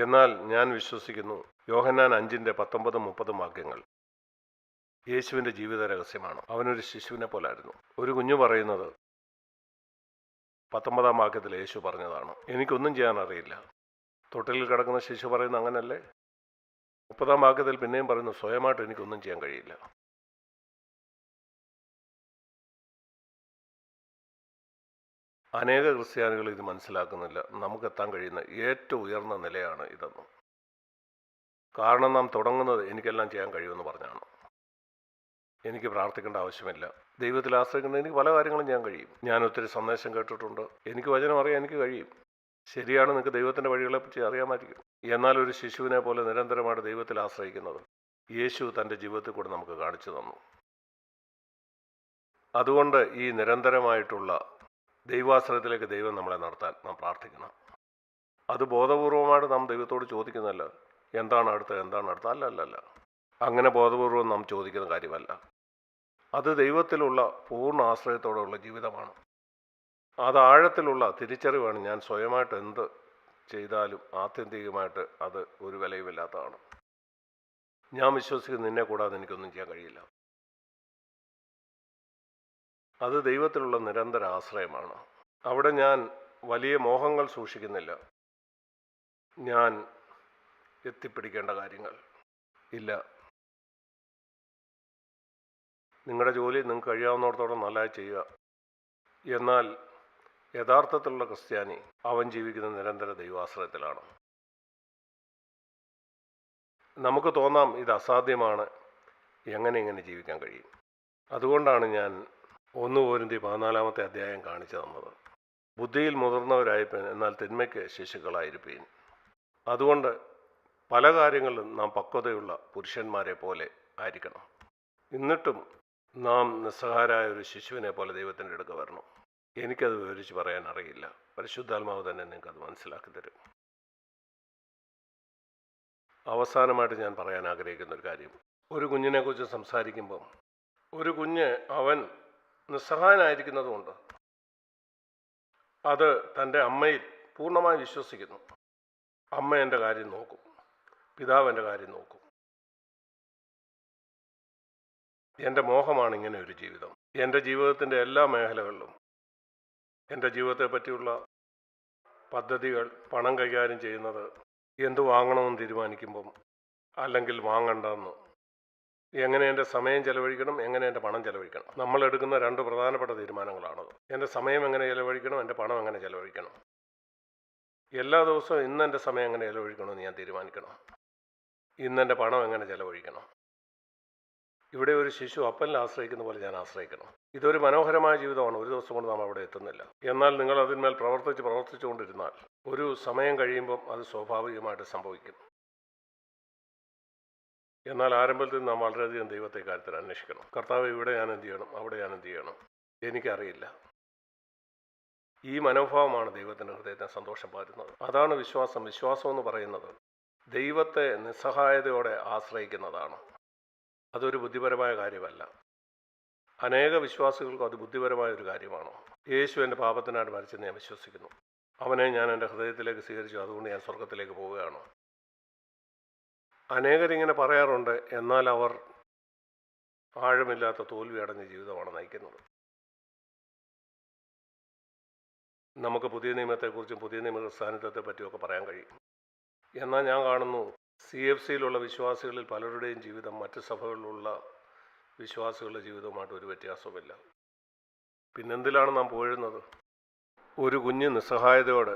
എന്നാൽ ഞാൻ വിശ്വസിക്കുന്നു യോഹന്നാൻ 5:19-30 വാക്യങ്ങൾ യേശുവിൻ്റെ ജീവിത രഹസ്യമാണ്. അവനൊരു ശിശുവിനെ പോലായിരുന്നു. ഒരു കുഞ്ഞു പറയുന്നത് 19 വാക്യത്തിൽ യേശു പറഞ്ഞതാണ്, എനിക്കൊന്നും ചെയ്യാൻ അറിയില്ല. തൊട്ടിലിൽ കിടക്കുന്ന ശിശു പറയുന്നത് അങ്ങനല്ലേ? 30 വാക്യത്തിൽ പിന്നെയും പറയുന്നു, സ്വയമായിട്ട് എനിക്കൊന്നും ചെയ്യാൻ കഴിയില്ല. അനേക ക്രിസ്ത്യാനികൾ ഇത് മനസ്സിലാക്കുന്നില്ല. നമുക്കെത്താൻ കഴിയുന്ന ഏറ്റവും ഉയർന്ന നിലയാണ് ഇതെന്ന്. കാരണം നാം തുടങ്ങുന്നത് എനിക്കെല്ലാം ചെയ്യാൻ കഴിയുമെന്ന് പറഞ്ഞാണ്. എനിക്ക് പ്രാർത്ഥിക്കേണ്ട ആവശ്യമില്ല, ദൈവത്തിൽ ആശ്രയിക്കേണ്ട എനിക്ക് പല കാര്യങ്ങളും ചെയ്യാൻ കഴിയും. ഞാൻ ഒത്തിരി സന്ദേശം കേട്ടിട്ടുണ്ട്, എനിക്ക് വചനം അറിയാൻ എനിക്ക് കഴിയും. ശരിയാണ്, നിങ്ങൾക്ക് ദൈവത്തിൻ്റെ വഴികളെപ്പറ്റി അറിയാമായിരിക്കും. എന്നാൽ ഒരു ശിശുവിനെ പോലെ നിരന്തരമായിട്ട് ദൈവത്തിൽ ആശ്രയിക്കുന്നത് യേശു തൻ്റെ ജീവിതത്തിൽ കൂടെ നമുക്ക് കാണിച്ചു തന്നു. അതുകൊണ്ട് ഈ നിരന്തരമായിട്ടുള്ള ദൈവാശ്രയത്തിലേക്ക് ദൈവം നമ്മളെ നടത്താൻ നാം പ്രാർത്ഥിക്കണം. അത് ബോധപൂർവമായിട്ട് നാം ദൈവത്തോട് ചോദിക്കുന്നതല്ല, എന്താണ് അടുത്ത അല്ല. അങ്ങനെ ബോധപൂർവം നാം ചോദിക്കുന്ന കാര്യമല്ല. അത് ദൈവത്തിലുള്ള പൂർണ്ണ ആശ്രയത്തോടെയുള്ള ജീവിതമാണ്. അത് ആഴത്തിലുള്ള തിരിച്ചറിവാണ്. ഞാൻ സ്വയമായിട്ട് എന്ത് ചെയ്താലും ആത്യന്തികമായിട്ട് അത് ഒരു വിലയുമില്ലാത്തതാണ്. ഞാൻ വിശ്വസിക്കുന്നു നിന്നെ കൂടാതെ എനിക്കൊന്നും ചെയ്യാൻ കഴിയില്ല. അത് ദൈവത്തിലുള്ള നിരന്തര ആശ്രയമാണ്. അവിടെ ഞാൻ വലിയ മോഹങ്ങൾ സൂക്ഷിക്കുന്നില്ല. ഞാൻ എത്തിപ്പിടിക്കേണ്ട കാര്യങ്ങൾ ഇല്ല. നിങ്ങളുടെ ജോലി നിങ്ങൾക്ക് കഴിയാവുന്നിടത്തോളം നല്ലതായി ചെയ്യുക. എന്നാൽ യഥാർത്ഥത്തിലുള്ള ക്രിസ്ത്യാനി അവൻ ജീവിക്കുന്ന നിരന്തര ദൈവാശ്രയത്തിലാണ്. നമുക്ക് തോന്നാം ഇത് അസാധ്യമാണ്, എങ്ങനെ ജീവിക്കാൻ കഴിയും. അതുകൊണ്ടാണ് ഞാൻ 1 കൊരിന്ത്യർ 14 അധ്യായം കാണിച്ചു തന്നത്. ബുദ്ധിയിൽ മുതിർന്നവരായിരിപ്പീൻ, എന്നാൽ തിന്മയ്ക്ക് ശിശുക്കളായിരിപ്പീൻ. അതുകൊണ്ട് പല കാര്യങ്ങളിലും നാം പക്വതയുള്ള പുരുഷന്മാരെ പോലെ ആയിരിക്കണം. എന്നിട്ടും നാം നിസ്സഹായരായ ഒരു ശിശുവിനെ പോലെ ദൈവത്തിൻ്റെ അടുക്ക വരണം. എനിക്കത് വിവരിച്ച് പറയാൻ അറിയില്ല. പരിശുദ്ധാത്മാവ് തന്നെ നിങ്ങൾക്കത് മനസ്സിലാക്കി തരും. അവസാനമായിട്ട് ഞാൻ പറയാൻ ആഗ്രഹിക്കുന്ന ഒരു കാര്യം, ഒരു കുഞ്ഞിനെക്കുറിച്ച് സംസാരിക്കുമ്പം ഒരു കുഞ്ഞ് അവൻ നിസ്സഹായനായിരിക്കുന്നതുകൊണ്ട് അത് തൻ്റെ അമ്മയിൽ പൂർണ്ണമായി വിശ്വസിക്കുന്നു. അമ്മ എൻ്റെ കാര്യം നോക്കും, പിതാവ് എൻ്റെ കാര്യം നോക്കും. എൻ്റെ മോഹമാണ് ഇങ്ങനെ ഒരു ജീവിതം. എൻ്റെ ജീവിതത്തിൻ്റെ എല്ലാ മേഖലകളിലും എൻ്റെ ജീവിതത്തെ പറ്റിയുള്ള പദ്ധതികൾ, പണം കൈകാര്യം ചെയ്യുന്നത്, എന്ത് വാങ്ങണമെന്ന് തീരുമാനിക്കുമ്പം അല്ലെങ്കിൽ വാങ്ങണ്ടെന്ന്, എങ്ങനെ എൻ്റെ സമയം ചെലവഴിക്കണം, എങ്ങനെ എൻ്റെ പണം ചെലവഴിക്കണം, നമ്മൾ എടുക്കുന്ന 2 പ്രധാനപ്പെട്ട തീരുമാനങ്ങളാണത്. എൻ്റെ സമയം എങ്ങനെ ചെലവഴിക്കണം, എൻ്റെ പണം എങ്ങനെ ചെലവഴിക്കണം. എല്ലാ ദിവസവും ഇന്ന് എൻ്റെ സമയം എങ്ങനെ ചെലവഴിക്കണമെന്ന് ഞാൻ തീരുമാനിക്കണം. ഇന്നെൻ്റെ പണം എങ്ങനെ ചെലവഴിക്കണം. ഇവിടെ ഒരു ശിശു അപ്പനിൽ ആശ്രയിക്കുന്ന പോലെ ഞാൻ ആശ്രയിക്കണം. ഇതൊരു മനോഹരമായ ജീവിതമാണ്. ഒരു ദിവസം കൊണ്ട് നാം അവിടെ എത്തുന്നില്ല. എന്നാൽ നിങ്ങൾ അതിന്മേൽ പ്രവർത്തിച്ചുകൊണ്ടിരുന്നാൽ ഒരു സമയം കഴിയുമ്പം അത് സ്വാഭാവികമായിട്ട് സംഭവിക്കും. എന്നാൽ ആരംഭത്തിൽ നാം വളരെയധികം ദൈവത്തെ കാര്യത്തിൽ അന്വേഷിക്കണം. കർത്താവ്, ഇവിടെ ഞാൻ എന്ത് ചെയ്യണം, അവിടെ ഞാൻ എന്ത് ചെയ്യണം, എനിക്കറിയില്ല. ഈ മനോഭാവമാണ് ദൈവത്തിൻ്റെ ഹൃദയത്തെ സന്തോഷം പകരുന്നത്. അതാണ് വിശ്വാസം. വിശ്വാസം എന്ന് പറയുന്നത് ദൈവത്തെ നിസ്സഹായതയോടെ ആശ്രയിക്കുന്നതാണ്. അതൊരു ബുദ്ധിപരമായ കാര്യമല്ല. അനേക വിശ്വാസികൾക്കും അത് ബുദ്ധിപരമായ ഒരു കാര്യമാണ്. യേശു എൻ്റെ പാപത്തിനായിട്ട് മരിച്ചെന്ന് ഞാൻ വിശ്വസിക്കുന്നു. അവനെ ഞാൻ എൻ്റെ ഹൃദയത്തിലേക്ക് സ്വീകരിച്ചു, അതുകൊണ്ട് ഞാൻ സ്വർഗത്തിലേക്ക് പോവുകയാണ്. അനേകരിങ്ങനെ പറയാറുണ്ട്, എന്നാൽ അവർ ആഴമില്ലാത്ത തോൽവി അടഞ്ഞ ജീവിതമാണ് നയിക്കുന്നത്. നമുക്ക് പുതിയ നിയമത്തെക്കുറിച്ചും പുതിയ നിയമ ക്രിസ്ത്യാനിത്വത്തെ പറ്റിയൊക്കെ പറയാൻ കഴിയും. എന്നാൽ ഞാൻ കാണുന്നു CFCയിലുള്ള വിശ്വാസികളിൽ പലരുടെയും ജീവിതം മറ്റ് സഭകളിലുള്ള വിശ്വാസികളുടെ ജീവിതവുമായിട്ട് ഒരു വ്യത്യാസവുമില്ല. പിന്നെന്തിലാണ് നാം പോഴുന്നത്? ഒരു കുഞ്ഞ് നിസ്സഹായതയോടെ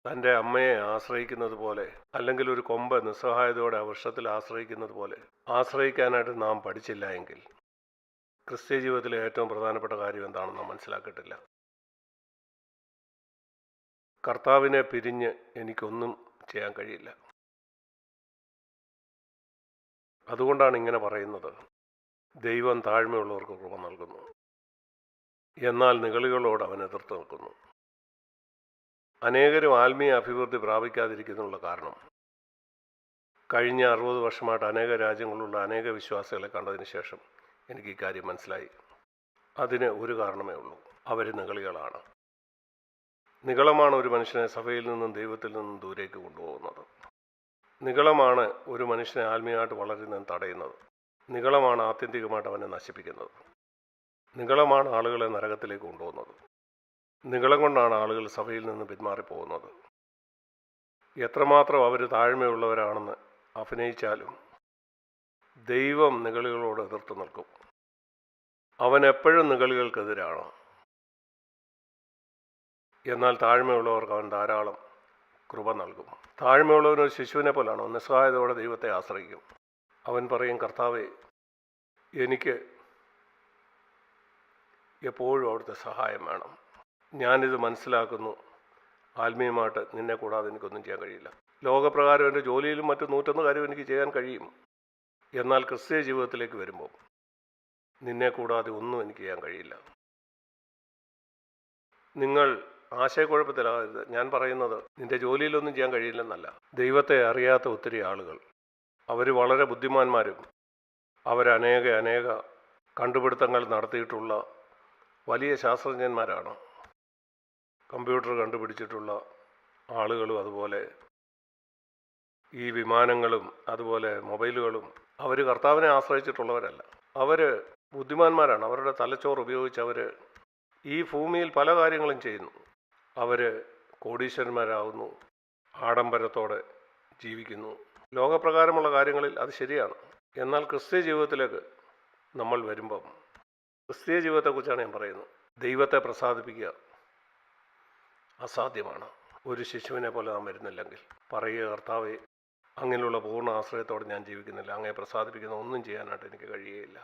തൻ്റെ അമ്മയെ ആശ്രയിക്കുന്നത് പോലെ, അല്ലെങ്കിൽ ഒരു കൊമ്പ് നിസ്സഹായതയോടെ വൃക്ഷത്തിൽ ആശ്രയിക്കുന്നത് പോലെ ആശ്രയിക്കാനായിട്ട് നാം പഠിച്ചില്ല എങ്കിൽ ക്രിസ്ത്യ ജീവിതത്തിലെ ഏറ്റവും പ്രധാനപ്പെട്ട കാര്യം എന്താണെന്ന് നാം മനസ്സിലാക്കിയിട്ടില്ല. കർത്താവിനെ പിരിഞ്ഞ് എനിക്കൊന്നും ചെയ്യാൻ കഴിയില്ല. അതുകൊണ്ടാണ് ഇങ്ങനെ പറയുന്നത്, ദൈവം താഴ്മയുള്ളവർക്ക് കൃപ നൽകുന്നു, എന്നാൽ നിഗളികളോട് അവൻ എതിർത്ത് നിൽക്കുന്നു. അനേകരും ആത്മീയ അഭിവൃദ്ധി പ്രാപിക്കാതിരിക്കുന്നതിനുള്ള കാരണം കഴിഞ്ഞ 60 വർഷമായിട്ട് അനേക രാജ്യങ്ങളിലുള്ള അനേക വിശ്വാസികളെ കണ്ടതിന് ശേഷം എനിക്ക് ഈ കാര്യം മനസ്സിലായി. അതിന് ഒരു കാരണമേ ഉള്ളൂ, അവർ നിഗളികളാണ്. നിഗളമാണ് ഒരു മനുഷ്യനെ സഭയിൽ നിന്നും ദൈവത്തിൽ നിന്നും ദൂരേക്ക് കൊണ്ടുപോകുന്നത്. നിഗളമാണ് ഒരു മനുഷ്യനെ ആത്മീയമായിട്ട് വളരുന്നതിന് തടയുന്നത്. നിഗളമാണ് ആത്യന്തികമായിട്ട് അവനെ നശിപ്പിക്കുന്നത്. നിഗളമാണ് ആളുകളെ നരകത്തിലേക്ക് കൊണ്ടുപോകുന്നത്. നിഗളം കൊണ്ടാണ് ആളുകൾ സഭയിൽ നിന്ന് പിന്മാറിപ്പോകുന്നത്. എത്രമാത്രം അവർ താഴ്മയുള്ളവരാണെന്ന് അഭിനയിച്ചാലും ദൈവം നിഗളികളോട് എതിർത്ത് നിൽക്കും. അവൻ എപ്പോഴും നിഗളികൾക്കെതിരാണ്. എന്നാൽ താഴ്മയുള്ളവർക്ക് അവൻ ധാരാളം കൃപ നൽകും. താഴ്മയുള്ളവനൊരു ശിശുവിനെ പോലാണ്. നിസ്സഹായതയോടെ ദൈവത്തെ ആശ്രയിക്കും. അവൻ പറയും, കർത്താവേ, എനിക്ക് എപ്പോഴും അവിടുത്തെ സഹായം വേണം. ഞാനിത് മനസ്സിലാക്കുന്നു. ആത്മീയമായിട്ട് നിന്നെ കൂടാതെ എനിക്കൊന്നും ചെയ്യാൻ കഴിയില്ല. ലോകപ്രകാരം എൻ്റെ ജോലിയിലും മറ്റു 101 കാര്യം എനിക്ക് ചെയ്യാൻ കഴിയും. എന്നാൽ ക്രിസ്തീയ ജീവിതത്തിലേക്ക് വരുമ്പോൾ നിന്നെ കൂടാതെ ഒന്നും എനിക്ക് ചെയ്യാൻ കഴിയില്ല. നിങ്ങൾ ആശയക്കുഴപ്പത്തിലാകരുത്. ഞാൻ പറയുന്നത് നിന്റെ ജോലിയിലൊന്നും ചെയ്യാൻ കഴിയില്ലെന്നല്ല. ദൈവത്തെ അറിയാത്ത ഒത്തിരി ആളുകൾ, അവർ വളരെ ബുദ്ധിമാന്മാരും അവരനേക കണ്ടുപിടുത്തങ്ങൾ നടത്തിയിട്ടുള്ള വലിയ ശാസ്ത്രജ്ഞന്മാരാണ്. കമ്പ്യൂട്ടർ കണ്ടുപിടിച്ചിട്ടുള്ള ആളുകളും അതുപോലെ ഈ വിമാനങ്ങളും അതുപോലെ മൊബൈലുകളും അവർ കർത്താവിനെ ആശ്രയിച്ചിട്ടുള്ളവരല്ല. അവർ ബുദ്ധിമാന്മാരാണ്. അവരുടെ തലച്ചോറ് ഉപയോഗിച്ച് അവർ ഈ ഭൂമിയിൽ പല കാര്യങ്ങളും ചെയ്യുന്നു. അവർ കോടീശ്വരന്മാരാകുന്നു, ആഡംബരത്തോടെ ജീവിക്കുന്നു. ലോകപ്രകാരമുള്ള കാര്യങ്ങളിൽ അത് ശരിയാണ്. എന്നാൽ ക്രിസ്തീയ ജീവിതത്തിലേക്ക് നമ്മൾ വരുമ്പം, ക്രിസ്തീയ ജീവിതത്തെക്കുറിച്ചാണ് ഞാൻ പറയുന്നത്, ദൈവത്തെ പ്രസാദിപ്പിക്കുക അസാധ്യമാണ്. ഒരു ശിശുവിനെ പോലെ നാം വരുന്നില്ലെങ്കിൽ പറയുക, കർത്താവേ, അങ്ങനെയുള്ള പൂർണ്ണ ആശ്രയത്തോടെ ഞാൻ ജീവിക്കുന്നില്ല. അങ്ങയെ പ്രസാദിപ്പിക്കുന്ന ഒന്നും ചെയ്യാനായിട്ട് എനിക്ക് കഴിയുകയില്ല.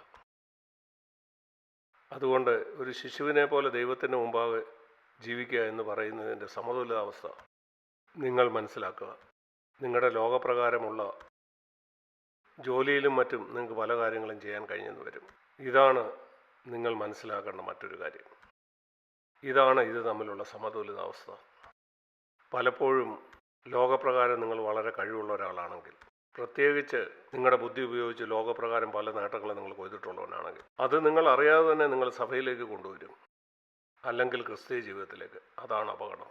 അതുകൊണ്ട് ഒരു ശിശുവിനെ പോലെ ദൈവത്തിൻ്റെ മുമ്പാകെ ജീവിക്കുക എന്ന് പറയുന്നതിൻ്റെ സമതുലിതാവസ്ഥ നിങ്ങൾ മനസ്സിലാക്കുക. നിങ്ങളുടെ ലോകപ്രകാരമുള്ള ജോലിയിലും മറ്റും നിങ്ങൾക്ക് പല കാര്യങ്ങളും ചെയ്യാൻ കഴിഞ്ഞെന്ന് വരും. ഇതാണ് നിങ്ങൾ മനസ്സിലാക്കേണ്ട മറ്റൊരു കാര്യം. ഇതാണ് ഇത് തമ്മിലുള്ള സമതുലിതാവസ്ഥ. പലപ്പോഴും ലോകപ്രകാരം നിങ്ങൾ വളരെ കഴിവുള്ള ഒരാളാണെങ്കിൽ, പ്രത്യേകിച്ച് നിങ്ങളുടെ ബുദ്ധി ഉപയോഗിച്ച് ലോകപ്രകാരം പല നേട്ടങ്ങളും നിങ്ങൾ കൊയ്തിട്ടുള്ളവനാണെങ്കിൽ, അത് നിങ്ങൾ അറിയാതെ തന്നെ നിങ്ങൾ സഭയിലേക്ക് കൊണ്ടുവരും, അല്ലെങ്കിൽ ക്രിസ്തീയ ജീവിതത്തിലേക്ക്. അതാണ് അപകടം.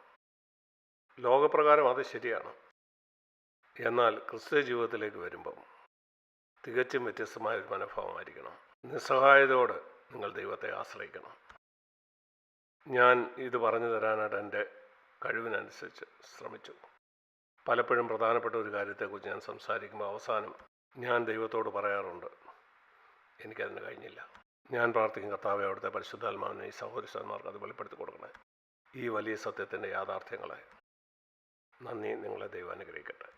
ലോകപ്രകാരം അത് ശരിയാണ്. എന്നാൽ ക്രിസ്തീയ ജീവിതത്തിലേക്ക് വരുമ്പം തികച്ചും വ്യത്യസ്തമായ ഒരു മനോഭാവമായിരിക്കണം. നിസ്സഹായതയോടെ നിങ്ങൾ ദൈവത്തെ ആശ്രയിക്കണം. ഞാൻ ഇത് പറഞ്ഞു തരാനായിട്ട് എൻ്റെ കഴിവിനനുസരിച്ച് ശ്രമിച്ചു. പലപ്പോഴും പ്രധാനപ്പെട്ട ഒരു കാര്യത്തെക്കുറിച്ച് ഞാൻ സംസാരിക്കുമ്പോൾ അവസാനം ഞാൻ ദൈവത്തോട് പറയാറുണ്ട്, എനിക്കതിന് കഴിഞ്ഞില്ല. ഞാൻ പ്രാർത്ഥിക്കും, കർത്താവേ, അവിടുത്തെ പരിശുദ്ധാത്മാവിനെ ഈ സഹോദരന്മാർക്ക് അത് വെളിപ്പെടുത്തി കൊടുക്കണേ, ഈ വലിയ സത്യത്തിൻ്റെ യാഥാർത്ഥ്യങ്ങളെ. നന്ദി. നിങ്ങളെ ദൈവം അനുഗ്രഹിക്കട്ടെ.